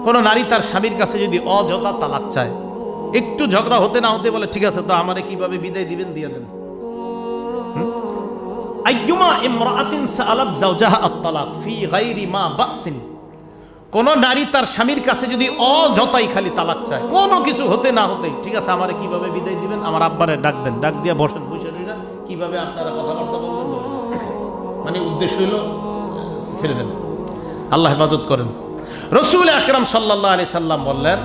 কোন নারী তার স্বামীর কাছে যদি অযথা তালাক চায়, একটু ঝগড়া হতে না হতে বলে ঠিক আছে তো আমারে কিভাবে বিদায় দিবেন দিয়ে দেন। আইয়ুমা ইমরাআতিন সাআলাত যাওজাহা আত-তালাক ফি গায়রি মা বাসিন, কোন নারী তার স্বামীর কাছে যদি অযথাই খালি তালাক চায়, কোনো কিছু হতে না হতে, ঠিক আছে আমারে কিভাবে বিদায় দিবেন, আমার আব্বারে ডাক দেন, ডাক দিয়া বসেন, বসে না কিভাবে আপনারা কথাবার্তা বলবেন, মানে উদ্দেশ্য হইল ছেড়ে দেন, আল্লাহ হেফাজত করেন। রাসূল আকরাম সাল্লাল্লাহু আলাইহি সাল্লাম বললেন,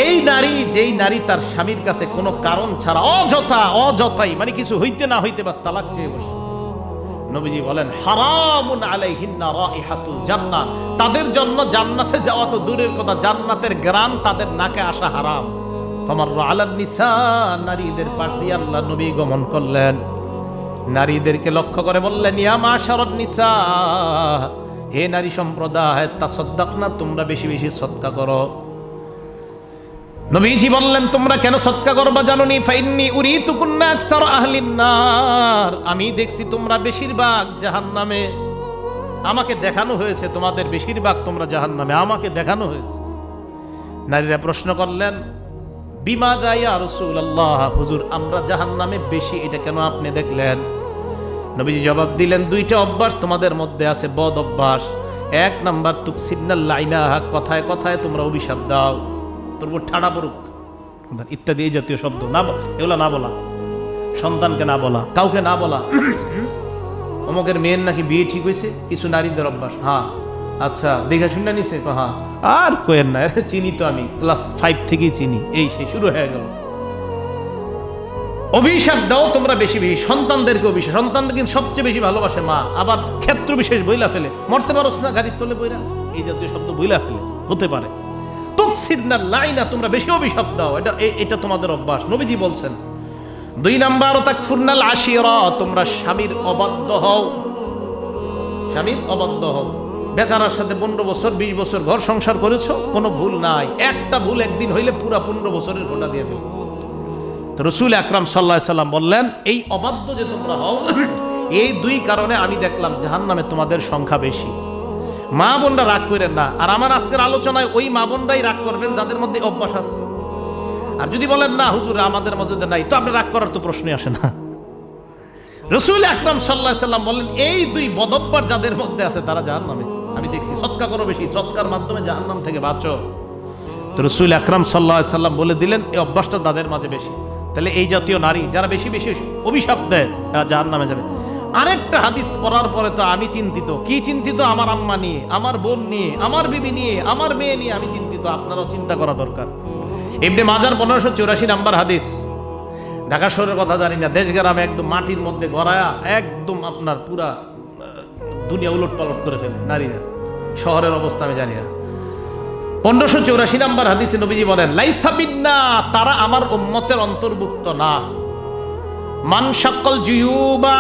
এই নারী, যেই নারী তার স্বামীর কাছে কোনো কারণ ছাড়া অযথাই মানে কিছু হইতে না হইতে বাস তালাক চেয়ে বসে, নবীজি বলেন হারামুন আলাইহিন্না রাইহাতুল জান্নাহ, তাদের জন্য জান্নাতে যাওয়া তো দূরের কথা, জান্নাতের ঘ্রাণ তাদের নাকে আসা হারাম। ফামাররা আলান নিসা, নারীদের পাশ দিয়ে আল্লাহ নবী গমন করলেন, নারীদেরকে লক্ষ্য করে বললেন ইয়া মাশারান নিসা, হে নারী সম্প্রদায়, তাসাদদাকনা, তোমরা বেশি বেশি সদকা করো। নবীজি বললেন তোমরা কেন সদকা করবা জানোনি? ফাইন্নী উরিতুকুন্না আকসার আহলিন নার, আমি দেখছি তোমরা বেশিরভাগ জাহান্নামে, আমাকে দেখানো হয়েছে তোমাদের বেশিরভাগ তোমরা জাহান্নামে, আমাকে দেখানো হয়েছে। নারীরা প্রশ্ন করলেন বিমাদা ইয়া রাসূলুল্লাহ, হুজুর আমরা জাহান্নামে বেশি, এটা কেন আপনি দেখলেন? নবীজি জবাব দিলেন দুইটা অভ্যাস তোমাদের মধ্যে আছে, বদ অভ্যাস। এক নাম্বার তুকসিবনাল লাইনা, কথায় কথায় তোমরা অভিশাপ দাও, তোর উপর ঠাড়া পড়ুক ইত্যাদি, এই জাতীয় শব্দ না, এগুলো না বলা, সন্তানকে না বলা, কাউকে না বলা, অমুকের মেয়ের নাকি বিয়ে ঠিক হয়েছে, কিছু নারীদের অভ্যাস, হ্যাঁ আচ্ছা দেখে শুনে নিছে, হ্যাঁ আর কোয়েন না, চিনি তো আমি ক্লাস 5 থেকেই চিনি, এই সেই শুরু হয়ে গেল। অভিশাপ দাও তোমরা বেশি বেশি, সন্তানদেরকে অভিশাপ, সন্তানদের কিন্তু সবচেয়ে বেশি ভালোবাসে মা, আবার ক্ষেত্র বিশেষ বইলা ফেলে, মরতে পারো না গাড়ির তলে বইরা, এই জাতীয় শব্দ বইলা ফেলে, হতে পারে। তুকসিরনাল লাইনা, তোমরা বেশি অভিশাপ দাও, এটা তোমাদের অভ্যাস, নবীজি বলছেন। দুই নাম্বার তাকফুরনাল আশিরা, তোমরা স্বামীর অবাধ্য হও, স্বামীর অবাধ্য হও। বেচারার সাথে 15 বছর 20 বছর ঘর সংসার করেছো, কোনো ভুল নাই, একটা ভুল একদিন হইলে পুরা 15 বছরের ঘোড়া দিয়ে ফেলবে। তো রাসূল আকরাম সাল্লাল্লাহু আলাইহি সাল্লাম বললেন এই অবাধ্য যে তোমরা হও, এই দুই কারণে আমি দেখলাম জাহান্নামে তোমাদের সংখ্যা বেশি। মা বোনরা রাগ করেন না, আর আমার আজকের আলোচনায় ওই মা বোনরাই রাগ করবেন যাদের মধ্যে অভ্যাস আছে। আর যদি বলেন না হুজুর আমাদের মধ্যে নাই, তো আপনি রাগ করার তো প্রশ্নই আসে না। রাসূল আকরাম সাল্লাল্লাহু আলাইহি সাল্লাম বলেন এই দুই বদঅভ্যাস যাদের মধ্যে আছে তারা জাহান্নামে, আমি দেখছি। সদকা করো বেশি, সদকার মাধ্যমে জাহান্নাম থেকে বাঁচো। তো রাসূল আকরাম সাল্লাল্লাহু আলাইহি সাল্লাম বলে দিলেন এই অভ্যাসটা তাদের মাঝে বেশি। তাহলে এই জাতীয় নারী যারা বেশি বেশি অভিশাপ দেয় তারা জাহান্নামে যাবে। আরেকটা হাদিস পড়ার পরে তো আমি চিন্তিত, কি চিন্তিত? আমার আম্মা নিয়ে, আমার বোন নিয়ে, আমার বিবি নিয়ে, আমার মেয়ে নিয়ে আমি চিন্তিত। আপনারাও চিন্তা করা দরকার। ইবনে মাজার 1584 নাম্বার হাদিস। ঢাকা শহরের কথা জানি না, দেশ গ্রামে একদম মাটির মধ্যে গড়ায়া একদম আপনার পুরা দুনিয়া উলট পালট করে ফেলে নারীরা। শহরের অবস্থা আমি জানি না। 1584 নাম্বার হাদিসে নবীজি বলেন লাইসা বিন্না, তারা আমার উম্মতের অন্তর্ভুক্ত না। মান শাক্কাল জুয়ুবা,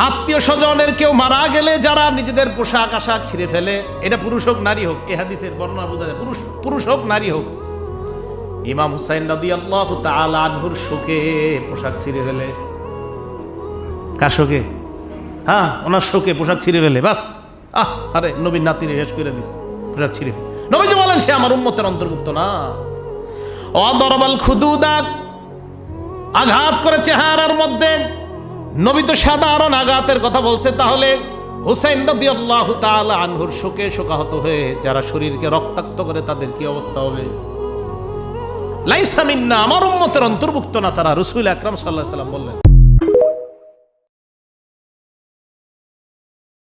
আত্মীয় স্বজনের কেউ মারা গেলে যারা নিজেদের পোশাক আশাক ছিঁড়ে ফেলে, এটা পুরুষ হোক নারী হোক, এই হাদিসের বর্ণনা বোঝা যায়, পুরুষ হোক নারী হোক। ইমাম হুসাইন রাদিয়াল্লাহু তাআলা আনহুর শোকে পোশাক ছিঁড়ে ফেলে। কার শোকে? হ্যাঁ, ওনার শোকে পোশাক ছিঁড়ে ফেলে। বাস আরে নবীর নাতিরে শেষ করে দিস, পোশাক ছিঁড়ে ফেলে। নবীজি বলেন সে আমার উম্মতের অন্তর্ভুক্ত না। অদরবাল খুদুদা, আঘাত করে চেহারার মধ্যে। নবী তো সাধারণ আঘাতের কথা বলছে, তাহলে হুসাইন রাদিয়াল্লাহু তাআলা আনহুর শোকে শোকাহত হয়ে যারা শরীরকে রক্তাক্ত করে তাদের কি অবস্থা হবে? লাইসা মিন্না, আমার উম্মতের অন্তর্ভুক্ত না তারা, রাসূল আকরাম সাল্লাল্লাহু আলাইহি ওয়াসাল্লাম বললেন।